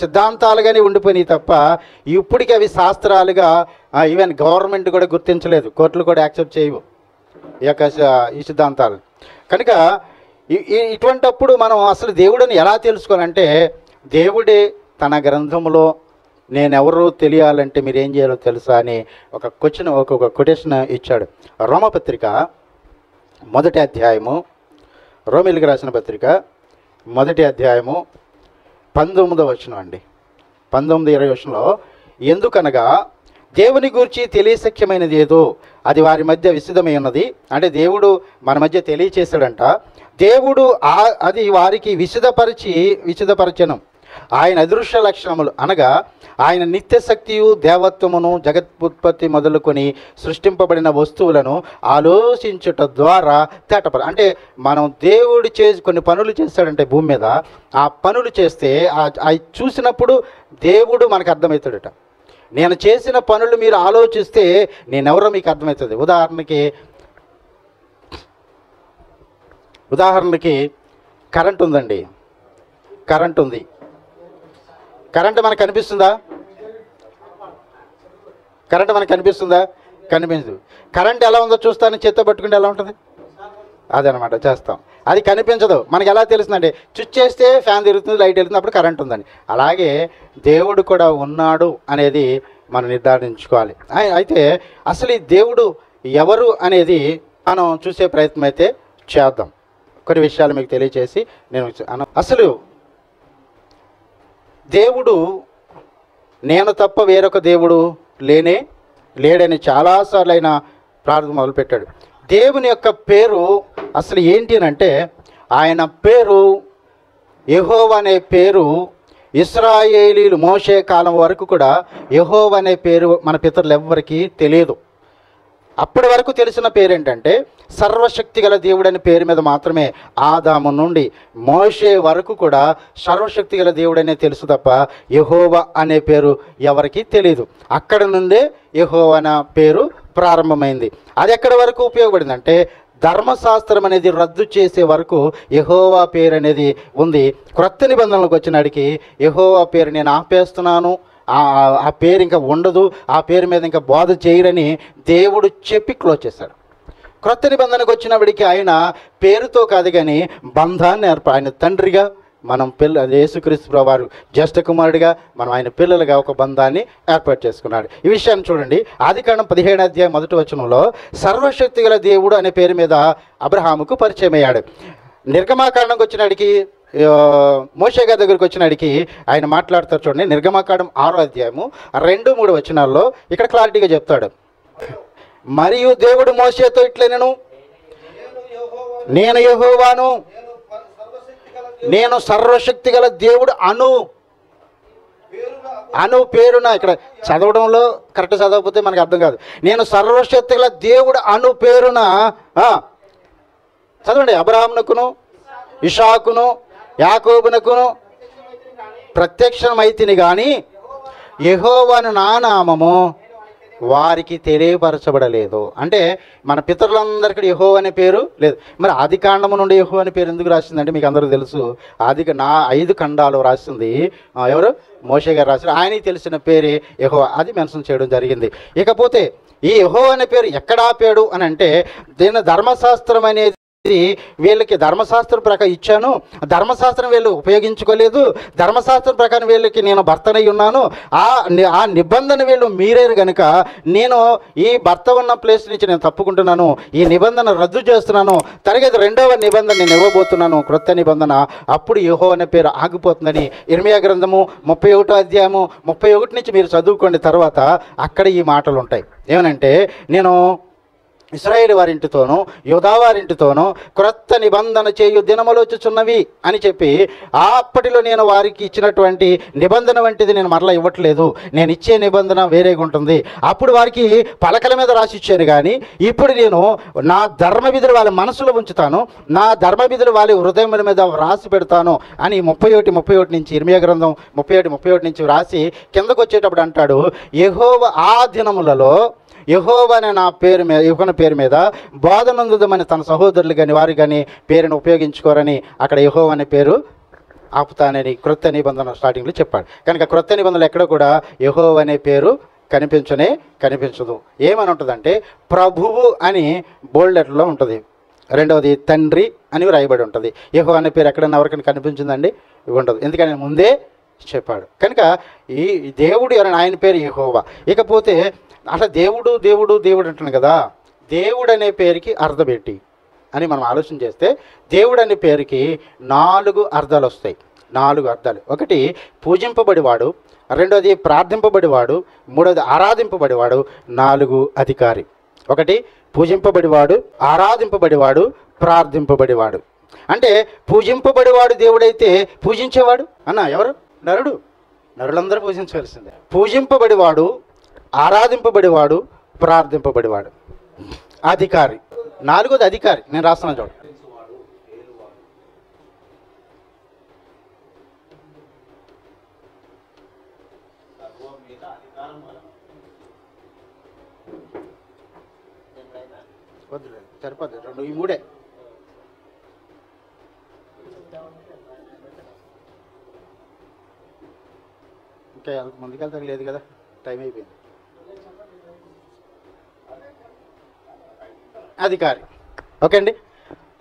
S1: సిద్ధాంతాలుగానే ఉండిపోయినాయి తప్ప ఇప్పటికీ అవి శాస్త్రాలుగా ఈవెన్ గవర్నమెంట్ కూడా గుర్తించలేదు, కోర్టులు కూడా యాక్సెప్ట్ చేయవు ఈ సిద్ధాంతాలు. కనుక ఇటువంటప్పుడు మనం అసలు దేవుడిని ఎలా తెలుసుకోవాలంటే, దేవుడే తన గ్రంథంలో నేనెవరో తెలియాలంటే మీరు ఏం చేయాలో తెలుసా అని ఒక కొటేషన్ ఇచ్చాడు. రోమపత్రిక 1వ అధ్యాయము, రోమిలికి రాసిన పత్రిక 1వ అధ్యాయము 19వ వచనం అండి, 19-20 ఎందుకనగా దేవుని గురించి తెలియశక్యమైనది ఏదో అది వారి మధ్య విశదమై ఉన్నది. అంటే దేవుడు మన మధ్య తెలియచేశాడంట. దేవుడు అది వారికి విశదపరచను. ఆయన అదృశ్య లక్షణములు అనగా ఆయన నిత్యశక్తియు దేవత్వమును జగత్పత్తి మొదలుకొని సృష్టింపబడిన వస్తువులను ఆలోచించుట ద్వారా అంటే మనం దేవుడు కొన్ని పనులు చేస్తాడంటే భూమి మీద, ఆ పనులు చేస్తే అవి చూసినప్పుడు దేవుడు మనకు అర్థమవుతాడట. నేను చేసిన పనులు మీరు ఆలోచిస్తే నేనెవరో మీకు అర్థమవుతుంది. ఉదాహరణకి కరెంట్ ఉందండి, కరెంట్ ఉంది. కరెంట్ మనకు కనిపిస్తుందా? కనిపించదు. కరెంట్ ఎలా ఉందో చూస్తాను, చేత్తో పట్టుకుంటే ఎలా ఉంటుంది? అదనమాట చేస్తాం. అది కనిపించదు. మనకి ఎలా తెలుస్తుందంటే, స్విచ్ చేస్తే ఫ్యాన్ తిరుగుతుంది, లైట్ వెళ్తుంది, అప్పుడు కరెంట్ ఉందని. అలాగే దేవుడు కూడా ఉన్నాడు అనేది మనం నిర్ధారించుకోవాలి. అయితే అసలు ఈ దేవుడు ఎవరు అనేది మనం చూసే ప్రయత్నం అయితే చేద్దాం. కొన్ని విషయాలు మీకు తెలియచేసి అసలు దేవుడు నేను తప్ప వేరొక దేవుడు లేడని చాలాసార్లు ఆయన ప్రార్థన మొదలుపెట్టాడు. దేవుని యొక్క పేరు అసలు ఏంటి అని అంటే, ఆయన పేరు యెహోవా అనే పేరు ఇశ్రాయేలీలు మోషే కాలం వరకు కూడా యెహోవా అనే పేరు మన పితరులు ఎవ్వరికీ తెలియదు. అప్పటి వరకు తెలిసిన పేరు ఏంటంటే సర్వశక్తి గల దేవుడు అనే పేరు మీద మాత్రమే ఆదాము నుండి మోషే వరకు కూడా సర్వశక్తి గల దేవుడనే తెలుసు తప్ప యెహోవా అనే పేరు ఎవరికీ తెలియదు. అక్కడ నుండే యెహోవా అనే పేరు ప్రారంభమైంది. అది ఎక్కడి వరకు ఉపయోగపడిందంటే ధర్మశాస్త్రం అనేది రద్దు చేసే వరకు యెహోవా పేరు అనేది ఉంది. క్రొత్త నిబంధనలకు వచ్చినాడికి యెహోవా పేరు నేను ఆపేస్తున్నాను, ఆ పేరు ఇంకా ఉండదు, ఆ పేరు మీద ఇంకా బోధ చేయరని దేవుడు చెప్పి క్లోజ్ చేశాడు. క్రొత్త నిబంధనకు వచ్చినప్పటికీ ఆయన పేరుతో కాదు కానీ బంధాన్ని ఆయన తండ్రిగా, మనం యేసుక్రీస్తు ప్రభువారు జ్యేష్ఠ కుమారుడిగా, మనం ఆయన పిల్లలుగా ఒక బంధాన్ని ఏర్పాటు చేసుకున్నాడు. ఈ విషయాన్ని చూడండి. ఆదికాండం 17వ అధ్యాయం 1వ వచనంలో సర్వశక్తి గల దేవుడు అనే పేరు మీద అబ్రహాముకు పరిచయం అయ్యాడు. నిర్గమాకాండంకి వచ్చినాడికి, మోషే గారి దగ్గరికి వచ్చినాడికి ఆయన మాట్లాడతారు చూడండి. నిర్గమాకాండం 6వ అధ్యాయము 2-3 వచనాల్లో ఇక్కడ క్లారిటీగా చెప్తాడు. మరియు దేవుడు మోషేతో ఇట్లనెను, నేను యెహోవాను, నేను సర్వశక్తి గల దేవుడు అను పేరున. ఇక్కడ చదవడంలో కరెక్ట్ చదవకపోతే మనకు అర్థం కాదు. నేను సర్వశక్తి గల దేవుడు అను పేరున చదవండి. అబ్రహామునకును, ఇషాకును, యాకోబునకును ప్రత్యక్షమైతిని కానీ యెహోవాను నా నామము వారికి తెలియపరచబడలేదు. అంటే మన పితరులందరికీ యెహోవా అనే పేరు లేదు. మరి ఆది కాండము నుండి యెహోవా అనే పేరు ఎందుకు రాసిందంటే మీకు అందరూ తెలుసు. 5 ఖండాలు రాసింది ఎవరు? మోషే గారు రాశారు. ఆయనకి తెలిసిన పేరే యెహోవా, అది మెన్షన్ చేయడం జరిగింది. ఇకపోతే ఈ యెహోవా అనే పేరు ఎక్కడ ఆపాడు అని అంటే, దీని ధర్మశాస్త్రం అనేది వీళ్ళకి ధర్మశాస్త్రం ప్రకారం ఇచ్చాను, ధర్మశాస్త్రం వీళ్ళు ఉపయోగించుకోలేదు, ధర్మశాస్త్రం ప్రకారం వీళ్ళకి నేను భర్తనై ఉన్నాను, ఆ నిబంధన వీళ్ళు మీరేరు కనుక నేను ఈ భర్త ఉన్న ప్లేస్ నుంచి నేను తప్పుకుంటున్నాను, ఈ నిబంధన రద్దు చేస్తున్నాను, తరగతి 2వ నిబంధన నేను ఇవ్వబోతున్నాను, క్రొత్త నిబంధన. అప్పుడు యెహోవా అనే పేరు ఆగిపోతుందని ఇర్మియా గ్రంథము 31వ అధ్యాయము 31 నుంచి మీరు చదువుకోండి. తర్వాత అక్కడ ఈ మాటలు ఉంటాయి. ఏమనంటే, నేను ఇశ్రాయేలు వారింటితోనూ యూదా వారింటితోనూ క్రొత్త నిబంధన చేయు దినములు వచ్చుచున్నవి అని చెప్పి, అప్పటిలో నేను వారికి ఇచ్చినటువంటి నిబంధన వంటిది నేను మరలా ఇవ్వట్లేదు, నేను ఇచ్చే నిబంధన వేరేగా ఉంటుంది. అప్పుడు వారికి పలకల మీద రాసి ఇచ్చాను, కానీ ఇప్పుడు నేను నా ధర్మ విధులు వాళ్ళ మనసులో ఉంచుతాను, నా ధర్మ విధులు వాళ్ళ హృదయముల మీద రాసి పెడతాను అని 31 నుంచి ఇర్మియా గ్రంథం 31 నుంచి రాసి కిందకు వచ్చేటప్పుడు అంటాడు, యెహోవా ఆ దినములలో యెహోవా అనే నా పేరు మీద, యెహోవా పేరు మీద బోధనందుదమని తన సహోదరులు కానీ వారు కానీ పేరును ఉపయోగించుకోరని అక్కడ యెహోవా అనే పేరు ఆపుతానని క్రొత్త నిబంధన స్టార్టింగ్లో చెప్పాడు. కనుక క్రొత్త నిబంధనలు ఎక్కడ కూడా యెహోవా అనే పేరు కనిపించదు. ఏమని ఉంటుందంటే, ప్రభువు అని బోల్డ్ లెటర్లో ఉంటుంది. రెండవది తండ్రి అని రాయబడి ఉంటుంది. యెహోవా అనే పేరు ఎక్కడన్నా ఎవరికైనా కనిపించిందండి? ఉండదు. ఎందుకని ముందే చెప్పాడు. కనుక ఈ దేవుడు ఎవరైనా ఆయన పేరు యెహోవా. ఇకపోతే అట్లా దేవుడు అంటున్నాడు కదా, దేవుడు అనే పేరుకి అర్థం ఏంటి అని మనం ఆలోచన చేస్తే, దేవుడు అనే పేరుకి 4 అర్థాలు వస్తాయి. 4 అర్థాలు. ఒకటి పూజింపబడివాడు, రెండోది ప్రార్థింపబడివాడు, మూడోది ఆరాధింపబడివాడు, 4 అధికారి. ఒకటి పూజింపబడివాడు, ఆరాధింపబడివాడు, ప్రార్థింపబడివాడు. అంటే పూజింపబడివాడు దేవుడైతే పూజించేవాడు ఎవరు? నరులందరూ పూజించవలసిందే. పూజింపబడివాడు, ఆరాధింపబడివాడు, ప్రార్థింపబడివాడు. అధికారి. 4వది అధికారి. నేను రాస్తున్నాను చూడండి. సరిపోద్ది, 2 ఈ 3. ఇంకా ముందుకెళ్తాం లేదు కదా, టైం అయిపోయింది. అధికారి. ఓకే అండి.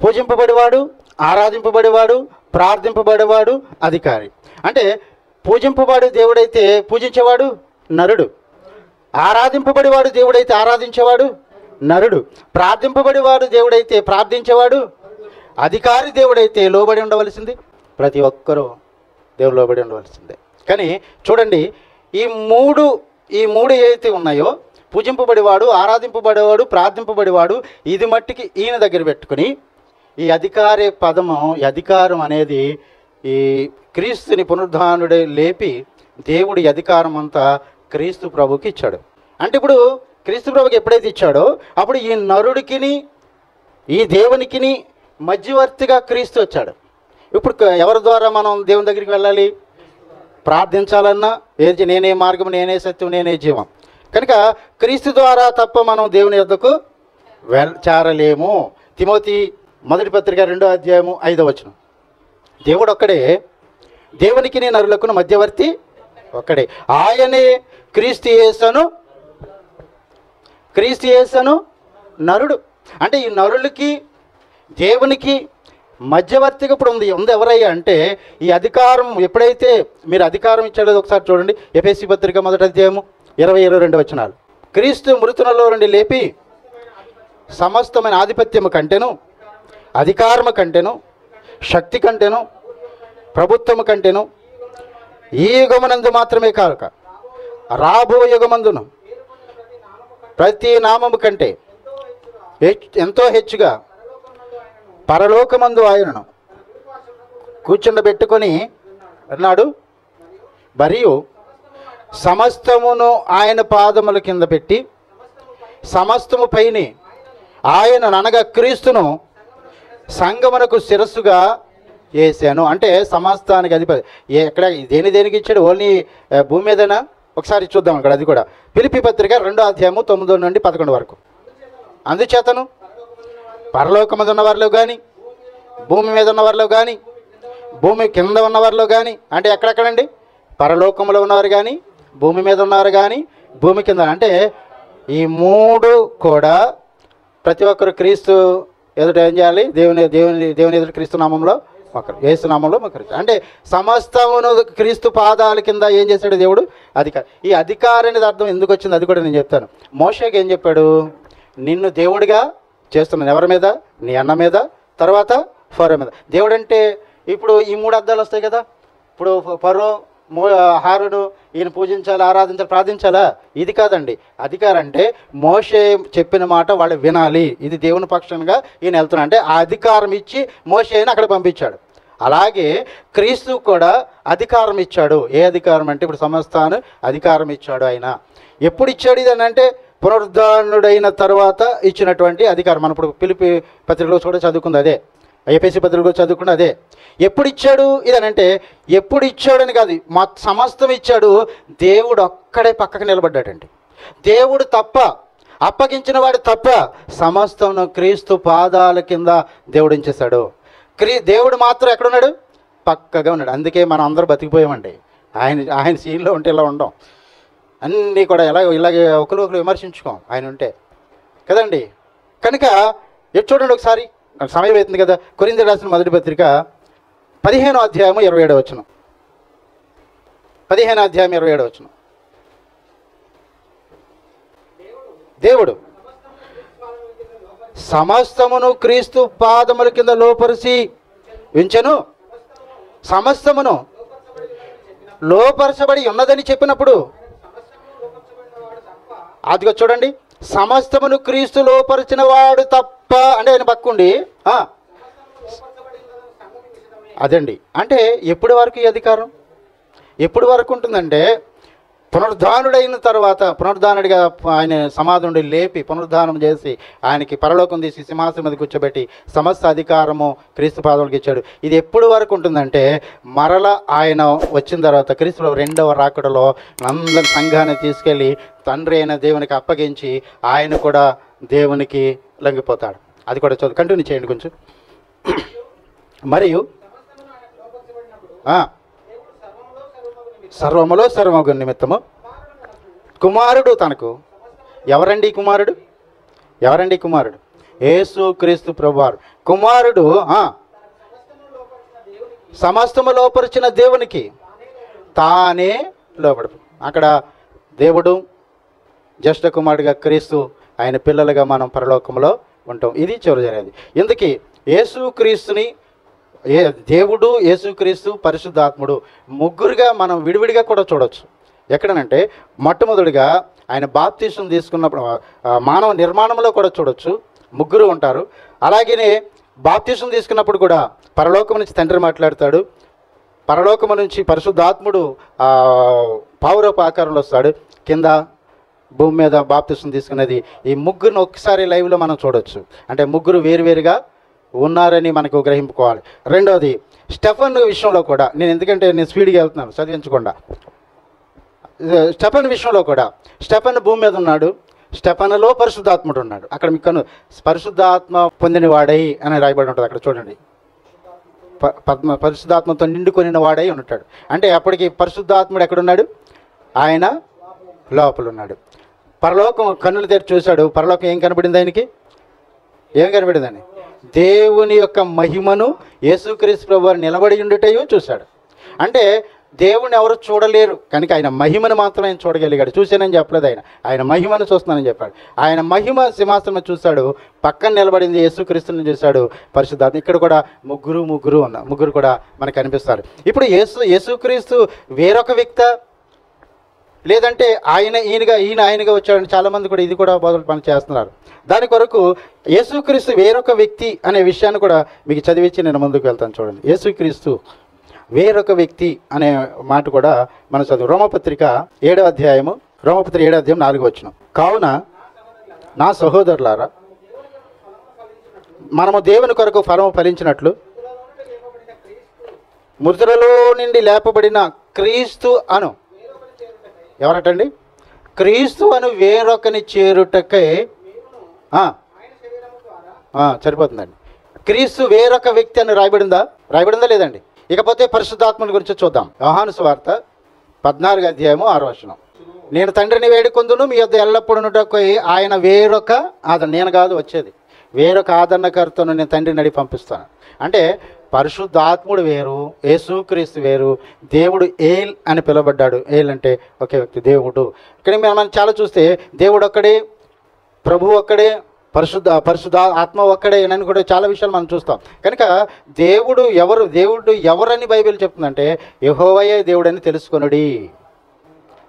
S1: పూజింపబడివాడు, ఆరాధింపబడివాడు, ప్రార్థింపబడేవాడు, అధికారి. అంటే పూజింపబడి దేవుడైతే పూజించేవాడు నరుడు, ఆరాధింపబడివాడు దేవుడైతే ఆరాధించేవాడు నరుడు, ప్రార్థింపబడివాడు దేవుడైతే ప్రార్థించేవాడు, అధికారి దేవుడైతే లోబడి ఉండవలసింది. ప్రతి ఒక్కరూ దేవుడు లోబడి ఉండవలసిందే. కానీ చూడండి, ఈ మూడు ఏవైతే ఉన్నాయో, పూజింపబడివాడు, ఆరాధింపబడేవాడు, ప్రార్థింపబడేవాడు, ఇది మట్టికి ఈయన దగ్గర పెట్టుకుని ఈ అధికారి పదము, ఈ అధికారం అనేది ఈ క్రీస్తుని పునరుద్ధానుడే లేపి దేవుడి అధికారం అంతా క్రీస్తు ప్రభుకి ఇచ్చాడు. అంటే ఇప్పుడు క్రీస్తు ప్రభుకి ఎప్పుడైతే ఇచ్చాడో అప్పుడు ఈ నరుడికిని ఈ దేవునికిని మధ్యవర్తిగా క్రీస్తు వచ్చాడు. ఇప్పుడు ఎవరి ద్వారా మనం దేవుని దగ్గరికి వెళ్ళాలి? ప్రార్థించాలన్నా నేనే మార్గం, నేనే సత్యం, నేనే జీవం. కనుక క్రీస్తు ద్వారా తప్ప మనం దేవుని యొద్దకు చేరలేము. తిమోతి 1వ పత్రిక 2వ అధ్యాయము 5వ వచనం. దేవుడు ఒక్కడే, దేవునికి నరులకు మధ్యవర్తి ఒక్కడే, ఆయనే క్రీస్తు యేసును నరుడు. అంటే ఈ నరులకి దేవునికి మధ్యవర్తిగా ఇప్పుడు ఉంది ఎవరయ్యా అంటే ఈ అధికారం ఎప్పుడైతే మీరు అధికారం ఇచ్చాడో ఒకసారి చూడండి. ఎఫెసీ పత్రిక 1వ అధ్యాయము 20-22 వచనాలు. క్రీస్తు మృతులలో నుండి లేపి సమస్తమైన ఆధిపత్యము కంటేను, అధికారము కంటేను, శక్తి కంటేను, ప్రభుత్వము కంటేను ఈ యుగమునందు మాత్రమే కాక రాబో యుగమందును ప్రతి నామము కంటే ఎంతో హెచ్చుగా పరలోకమందు ఆయనను కూర్చుండబెట్టుకొని అన్నాడు. మరియు సమస్తమును ఆయన పాదముల కింద పెట్టి సమస్తము పైన ఆయనను అనగా క్రీస్తును సంగమునకు శిరస్సుగా వేసాను. అంటే సమస్తానికి అధిపతి. ఎక్కడ దేనికి ఇచ్చాడు? ఓన్లీ భూమి మీదనా? ఒకసారి చూద్దాం అక్కడ. అది కూడా ఫిలిప్పీ పత్రిక 2వ అధ్యాయము 9 నుండి 11 వరకు. అందుచేతను పరలోకం మీద ఉన్నవారిలో కానీ, భూమి మీద ఉన్నవారిలో కానీ, భూమి కింద ఉన్నవారిలో కానీ, అంటే ఎక్కడెక్కడండి? పరలోకంలో ఉన్నవారు కానీ, భూమి మీద ఉన్నవారు కానీ, భూమి కింద. అంటే ఈ మూడు కూడా ప్రతి ఒక్కరు క్రీస్తు ఎదుట ఏం చేయాలి? దేవుని ఎదుట క్రీస్తు నామంలో మొక్కరు, యేసు నామంలో మొక్కరు. అంటే సమస్తమును క్రీస్తు పాదాల కింద ఏం చేశాడు దేవుడు? అధికారం. ఈ అధికారం అనేది అర్థం ఎందుకు వచ్చింది అది కూడా నేను చెప్తాను. మోషేకి ఏం చెప్పాడు? నిన్ను దేవుడిగా చేస్తున్నాను. ఎవరి మీద? నీ అన్న మీద, తర్వాత ఫరో మీద. దేవుడు అంటే ఇప్పుడు ఈ 3 అర్థాలు వస్తాయి కదా. ఇప్పుడు ఫరో, హారుడు ఈయన పూజించాలి, ఆరాధించాలి, ప్రార్థించాలా? ఇది కాదండి. అధికారం అంటే మోషే చెప్పిన మాట వాళ్ళు వినాలి. ఇది దేవుని పక్షంగా ఈయన వెళ్తున్నాడు. అంటే ఆ అధికారం ఇచ్చి మోషేని అక్కడ పంపించాడు. అలాగే క్రీస్తు కూడా అధికారం ఇచ్చాడు. ఏ అధికారం అంటే ఇప్పుడు సమస్తాను అధికారం ఇచ్చాడు ఆయన. ఎప్పుడు ఇచ్చాడు ఇది అని అంటే పునరుద్ధానుడైన తర్వాత ఇచ్చినటువంటి అధికారం. మనం ఇప్పుడు ఫిలిప్పీ పత్రికలో కూడా చదువుకుంది అదే, ఎఫెసీ పత్రికలో చదువుకుంది అదే. ఎప్పుడు ఇచ్చాడు ఇదనంటే ఎప్పుడు ఇచ్చాడని కాదు, మా సమస్తం ఇచ్చాడు. దేవుడు ఒక్కడే పక్కకు నిలబడ్డాడండి. దేవుడు తప్ప, అప్పగించిన వాడు తప్ప సమస్తం క్రీస్తు పాదాల కింద దేవుడు ఉంచేశాడు. దేవుడు మాత్రం ఎక్కడున్నాడు? పక్కగా ఉన్నాడు. అందుకే మనం అందరూ బతికిపోయామండి. ఆయన సీన్లో ఉంటే ఇలా ఉండం. అన్నీ కూడా ఇలాగే ఒకరు విమర్శించుకోం ఆయన ఉంటే కదండి. కనుక చూడండి ఒకసారి, సమయం అవుతుంది కదా. కొరింథీయులకు రాసిన 1వ పత్రిక 15వ అధ్యాయము 27వ వచనం. 15వ అధ్యాయం 27వ వచనం. దేవుడు సమస్తమును క్రీస్తు పాదముల కింద లోపరిచి ఉంచెను. సమస్తమును లోపరచబడి ఉన్నదని చెప్పినప్పుడు అదిగో చూడండి, సమస్తమును క్రీస్తు లోపరిచిన వాడు తప్ప అంటే ఆయన పక్కుండి అదండి. అంటే ఎప్పటి వరకు ఈ అధికారం ఎప్పటి వరకు ఉంటుందంటే పునరుద్ధానుడైన తర్వాత, పునరుద్ధానుడిగా ఆయన సమాధి నుండి లేపి పునరుద్ధానం చేసి ఆయనకి పరలోకం తీసి సింహాసనం మీద కూర్చోబెట్టి సమస్త అధికారము క్రీస్తు పాదములకు ఇచ్చాడు. ఇది ఎప్పుడు వరకు ఉంటుందంటే మరల ఆయన వచ్చిన తర్వాత క్రీస్తులో 2వ రాకడలో అందరి సంఘాన్ని తీసుకెళ్ళి తండ్రి అయిన దేవునికి అప్పగించి ఆయన కూడా దేవునికి లొంగిపోతాడు. అది కూడా చదువు కంటిన్యూ చేయండి కొంచెం. మరియు సర్వములో సర్వము నిమిత్తము కుమారుడు తనకు, ఎవరండి కుమారుడు? ఎవరండి కుమారుడు? యేసు క్రీస్తు ప్రభువారు. కుమారుడు సమస్తము లోపరిచిన దేవునికి తానే లోపడు. అక్కడ దేవుడు జ్యేష్ఠ కుమారుడిగా క్రీస్తు, ఆయన పిల్లలుగా మనం పరలోకంలో ఉంటాం. ఇది చివరి జరిగేది. ఇందుకీ యేసు క్రీస్తుని దేవుడు, యేసుక్రీస్తు, పరిశుద్ధాత్ముడు ముగ్గురుగా మనం విడివిడిగా కూడా చూడవచ్చు. ఎక్కడనంటే మొట్టమొదటిగా ఆయన బాప్తీసం తీసుకున్నప్పుడు మానవ నిర్మాణంలో కూడా చూడవచ్చు, ముగ్గురు ఉంటారు. అలాగనే బాప్తీసం తీసుకున్నప్పుడు కూడా పరలోకం నుంచి తండ్రి మాట్లాడతాడు, పరలోకము నుంచి పరిశుద్ధాత్ముడు పావురపు ఆకారంలో వస్తాడు, కింద భూమి మీద బాప్తీసం తీసుకున్నది. ఈ ముగ్గురిని ఒక్కసారి లైవ్లో మనం చూడవచ్చు. అంటే ముగ్గురు వేరువేరుగా ఉన్నారని మనకు గ్రహింపుకోవాలి. రెండవది స్టెఫన్ విషయంలో కూడా ఎందుకంటే నేను స్పీడ్గా వెళ్తున్నాను చదివించకుండా. స్టెఫన్ విషయంలో కూడా స్టెఫన్ భూమి మీద ఉన్నాడు, స్టెఫన్లో పరిశుద్ధాత్ముడు ఉన్నాడు. అక్కడ మీకు పరిశుద్ధాత్మ పొందిన వాడై అని రాయబడి ఉంటుంది. అక్కడ చూడండి, పరిశుద్ధాత్మతో నిండుకొనిన వాడై ఉంటాడు. అంటే అప్పటికి పరిశుద్ధాత్ముడు ఎక్కడున్నాడు? ఆయన లోపల ఉన్నాడు. పరలోకం కన్నులు తెరిచి చూశాడు. పరలోకం ఏం కనబడింది ఆయనకి? ఏం కనబడిందని? దేవుని యొక్క మహిమను యేసుక్రీస్తు ప్రభువారు నిలబడి ఉండుటయు చూశాడు. అంటే దేవుని ఎవరు చూడలేరు కనుక ఆయన మహిమను మాత్రం ఆయన చూడగలిగాడు. చూశానని చెప్పలేదు, ఆయన మహిమను చూస్తున్నానని చెప్పాడు. ఆయన మహిమ సింహాసనం చూశాడు, పక్కన నిలబడింది యేసుక్రీస్తుని చూశాడు, పరిశుద్ధాత్మ. ఇక్కడ కూడా ముగ్గురు కూడా మనకు కనిపిస్తారు. ఇప్పుడు యేసుక్రీస్తు వేరొక వ్యక్తి, లేదంటే ఈయన ఆయనగా వచ్చాడని చాలామంది కూడా ఇది కూడా బదులు పని చేస్తున్నారు. దాని కొరకు యేసుక్రీస్తు వేరొక వ్యక్తి అనే విషయాన్ని కూడా మీకు చదివించి నేను ముందుకు వెళ్తాను. చూడండి, యేసుక్రీస్తు వేరొక వ్యక్తి అనే మాట కూడా మన చదువు. రోమపత్రిక 7వ అధ్యాయము, రోమపత్రిక 7వ అధ్యాయం 4వ వచనం. కావున నా సహోదరులారా, మనము దేవుని కొరకు ఫలము ఫలించినట్లు మృతులలో నుండి లేపబడిన క్రీస్తు అను, ఎవరటండి? క్రీస్తు అను వేరొకని చేరుటకై, సరిపోతుందండి. క్రీస్తు వేరొక వ్యక్తి అని రాయబడిందా లేదండి? ఇకపోతే పరిశుద్ధాత్మని గురించి చూద్దాం. యోహాను సువార్త 14వ అధ్యాయము 6వ వచనం. నేను తండ్రిని వేడుకొందును, మీ యొద్ద ఎల్లప్పుడూ ఆయన వేరొక నేను కాదు వచ్చేది, వేరొక ఆదరణకర్తను నేను తండ్రిని అడిగి పంపిస్తాను. అంటే పరిశుద్ధాత్ముడు వేరు, యేసుక్రీస్తు వేరు. దేవుడు ఏల్ అని పిలువబడ్డాడు. ఏల్ అంటే ఒకే వ్యక్తి, దేవుడు. ఇక్కడ మనం చాలా చూస్తే దేవుడు ఒక్కడే, ప్రభువు ఒక్కడే, పరిశుద్ధ ఆత్మ ఒక్కడే అని కూడా చాలా విషయాలు మనం చూస్తాం. కనుక దేవుడు ఎవరని బైబిల్ చెప్తుందంటే యెహోవాయే దేవుడని తెలుసుకొనుడి,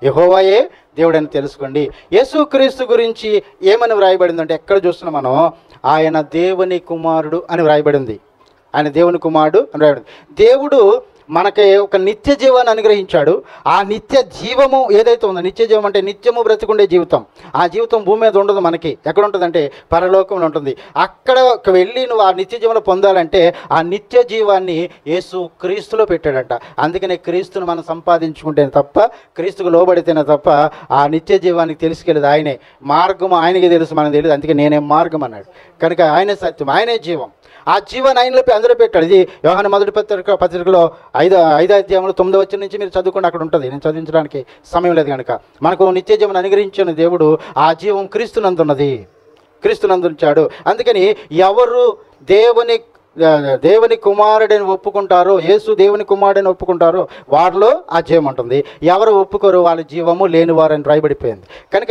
S1: యెహోవాయే దేవుడని తెలుసుకోండి. యేసుక్రీస్తు గురించి ఏమని వ్రాయబడిందంటే ఎక్కడ చూస్తున్నాం మనం, ఆయన దేవుని కుమారుడు అని వ్రాయబడింది. ఆయన దేవుని కుమారుడు అని వ్రాయబడింది. దేవుడు మనకి ఒక నిత్య జీవాన్ని అనుగ్రహించాడు. ఆ నిత్య జీవము ఏదైతే ఉందో, నిత్య జీవం అంటే నిత్యము బ్రతికుండే జీవితం. ఆ జీవితం భూమి మీద ఉండదు, మనకి ఎక్కడ ఉంటుందంటే పరలోకంలో ఉంటుంది. అక్కడ వెళ్ళి నువ్వు ఆ నిత్య జీవనం పొందాలంటే ఆ నిత్య జీవాన్ని యేసు క్రీస్తులో పెట్టాడట. అందుకనే క్రీస్తును మనం సంపాదించుకుంటేనే తప్ప, క్రీస్తుకు లోబడితేనే తప్ప ఆ నిత్య జీవానికి తెలుసుకెళ్ళదు. ఆయనే మార్గం, ఆయనకి తెలుసు, మనకు తెలియదు. అందుకే నేనే మార్గం అన్నాడు. కనుక ఆయనే సత్యం, ఆయనే జీవం. ఆ జీవాన్ని ఆయనలో అందులో పెట్టాడు. ఇది యోహాను మొదటి పత్రికలో 5వ అధ్యాయంలో 9వ వచనం నుంచి మీరు చదువుకుంటే అక్కడ ఉంటుంది. నేను చదివించడానికి సమయం లేదు కనుక. మనకు నిత్య జీవనం అనుగ్రహించిన దేవుడు ఆ జీవం క్రీస్తునందున్నది, క్రీస్తునందుంచాడు. అందుకని ఎవరు దేవుని కుమారుడని ఒప్పుకుంటారో, యేసు దేవుని కుమారుడని ఒప్పుకుంటారో వారిలో ఆ జీవం ఉంటుంది. ఎవరు ఒప్పుకోరు వాళ్ళ జీవము లేనివారని రాయబడిపోయింది. కనుక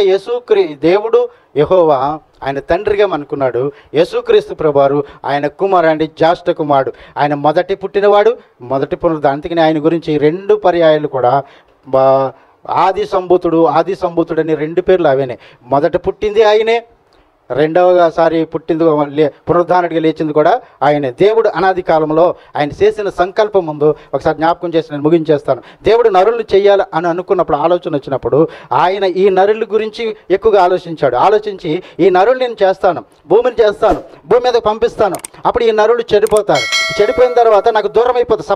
S1: దేవుడు యెహోవా ఆయన తండ్రిగా అనుకున్నాడు. యేసుక్రీస్తు ప్రభువారు ఆయన కుమారుడు, అంటే జ్యేష్ఠ కుమారుడు. ఆయన మొదటి పుట్టినవాడు, మొదటి పునరుద్ధరణ. అందుకని ఆయన గురించి 2 పర్యాయాలు కూడా ఆది సంభూతుడు అని 2 పేర్లు అవేనే. మొదట పుట్టింది ఆయనే, రెండవసారి పుట్టింది పునరుద్ధానుడిగా లేచింది కూడా ఆయనే. దేవుడు అనాది కాలంలో ఆయన చేసిన సంకల్పం ముందు ఒకసారి జ్ఞాపకం చేసి నేను ముగించేస్తాను. దేవుడు నరులను చేయాలి అని అనుకున్నప్పుడు, ఆలోచన వచ్చినప్పుడు ఆయన ఈ నరుల గురించి ఎక్కువగా ఆలోచించి ఈ నరులు నేను చేస్తాను, భూమిని చేస్తాను, భూమి మీద పంపిస్తాను. అప్పుడు ఈ నరులు చెడిపోయిన తర్వాత నాకు దూరం అయిపోతారు,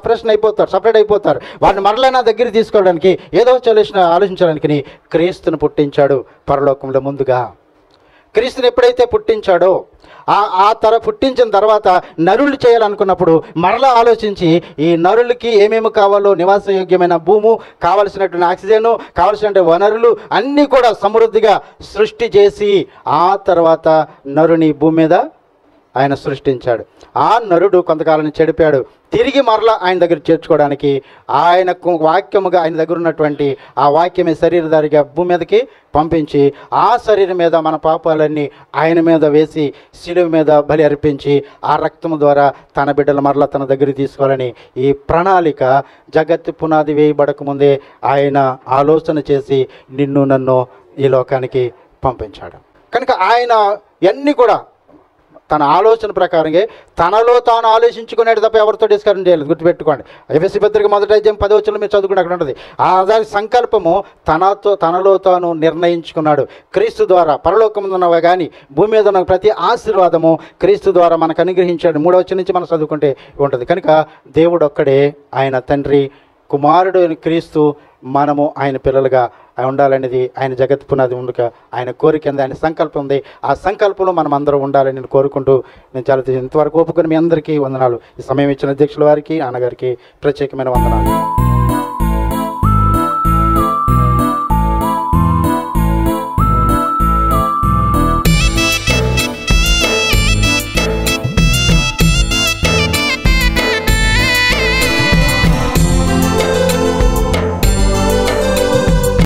S1: సపరేట్ అయిపోతారు. వారిని మరలా నా దగ్గర తీసుకోవడానికి ఏదో ఆలోచించడానికి క్రీస్తుని పుట్టించాడు పరలోకంలో. ముందుగా క్రీస్తుని ఎప్పుడైతే పుట్టించాడో పుట్టించిన తర్వాత నరులు చేయాలనుకున్నప్పుడు మరలా ఆలోచించి ఈ నరులకి ఏమేమి కావాలో, నివాసయోగ్యమైన భూము, కావలసినటువంటి ఆక్సిజన్, కావలసినటువంటి వనరులు అన్నీ కూడా సమృద్ధిగా సృష్టి చేసి ఆ తర్వాత నరుని భూమి మీద ఆయన సృష్టించాడు. ఆ నరుడు కొంతకాలం చెడిపాడు. తిరిగి మరలా ఆయన దగ్గర చేర్చుకోవడానికి ఆయనకు వాక్యముగా, ఆయన దగ్గర ఉన్నటువంటి ఆ వాక్యమే శరీరధారిగా భూమి మీదకి పంపించి ఆ శరీరం మీద మన పాపాలన్నీ ఆయన మీద వేసి శిలువ మీద బలి అర్పించి ఆ రక్తము ద్వారా తన బిడ్డలు మరలా తన దగ్గర తీసుకోవాలని ఈ ప్రణాళిక జగత్తు పునాది వేయబడక ముందే ఆయన ఆలోచన చేసి నిన్ను నన్ను ఈ లోకానికి పంపించాడు. కనుక ఆయన ఇవన్నీ కూడా తన ఆలోచన ప్రకారంగా తనలో తాను ఆలోచించుకునేది తప్ప ఎవరితో డిస్కషన్ చేయలేదు. గుర్తుపెట్టుకోండి. ఎఫెసీ పత్రిక 1వ అధ్యాయం 10వ వచనంలో మీరు చదువుకుని అక్కడ ఉంటుంది. దాని సంకల్పము తనలో తాను నిర్ణయించుకున్నాడు. క్రీస్తు ద్వారా పరలోకమున్నవ కానీ భూమి మీద ఉన్న ప్రతి ఆశీర్వాదము క్రీస్తు ద్వారా మనకు అనుగ్రహించాడు. 3వ వచనం నుంచి మనం చదువుకుంటే ఉంటుంది. కనుక దేవుడు ఒక్కడే, ఆయన తండ్రి, కుమారుడు క్రీస్తు, మనము ఆయన పిల్లలుగా ఉండాలనేది ఆయన జగత్ పునాది ఉండక ఆయన కోరిక ఉంది, ఆయన సంకల్పం ఉంది. ఆ సంకల్పంలో మనం అందరం ఉండాలని నేను కోరుకుంటూ నేను చాలా ఇంతవరకు ఒప్పుకొని మీ అందరికీ వందనాలు. ఈ సమయం ఇచ్చిన అధ్యక్షుల వారికి, అన్నగారికి ప్రత్యేకమైన వందనాలు.